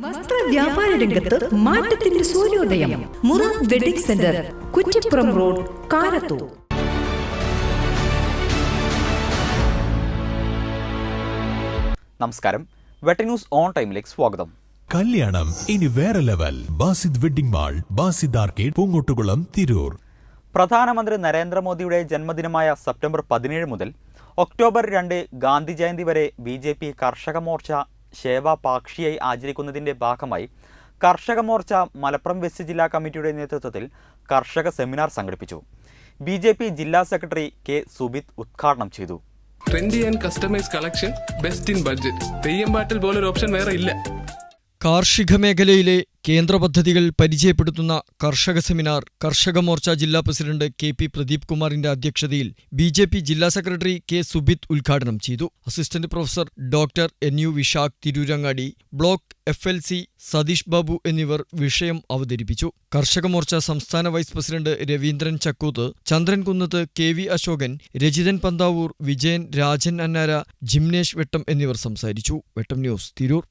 വസ്ത്ര വ്യാപാര രംഗത്ത് മാറ്റത്തിന്റെ സൂര്യോദയം. Murad wedding centre, Kuttippuram road, Karathur. നമസ്കാരം. വെട്ട ന്യൂസ് ഓൺ ടൈമിലേക്ക് സ്വാഗതം. കല്യാണം ഇനി വേറെ level. Basid wedding mall, Basid arcade, Poongottukulam, Tirur. പ്രധാനമന്ത്രി നരേന്ദ്രമോദിയുടെ ജന്മദിനമായ സെപ്റ്റംബർ 17 മുതൽ ഒക്ടോബർ 2 ഗാന്ധി ജയന്തി വരെ BJP കർഷക മോർച്ച സേവാ പാക്ഷിയായി ആചരിക്കുന്നതിന്റെ ഭാഗമായി കർഷക മോർച്ച മലപ്പുറം വെസ്റ്റ് ജില്ലാ കമ്മിറ്റിയുടെ നേതൃത്വത്തിൽ കർഷക സെമിനാർ സംഘടിപ്പിച്ചു. BJP ജില്ലാ സെക്രട്ടറി K. സുബിത് ഉദ്ഘാടനം ചെയ്തു. Trendy and customise collection, best in budget. Theyyam പാട്ടിൽ പോലൊരു ഓപ്ഷൻ വേറെ ഇല്ല. കാർഷിക മേഖലയിലെ കേന്ദ്ര പദ്ധതികൾ പരിചയപ്പെടുത്തുന്ന കർഷക സെമിനാർ കർഷക മോർച്ച ജില്ലാ പ്രസിഡന്റ് KP പ്രദീപ് കുമാറിന്റെ അധ്യക്ഷതയിൽ BJP ജില്ലാ സെക്രട്ടറി K. സുബിത് ഉദ്ഘാടനം ചെയ്തു. Assistant professor doctor NU Vishakh Tirurangadi, block FLC Satheesh Babu എന്നിവർ വിഷയം അവതരിപ്പിച്ചു. കർഷക മോർച്ച സംസ്ഥാന vice president Raveendran Chakkooth, Chandran Kunnath, KV Ashokan, Rajithan Panthavoor, Vijayan, Rajan Annara, Jimnesh Vettam എന്നിവർ സംസാരിച്ചു. വെട്ടം ന്യൂസ്, തിരൂർ.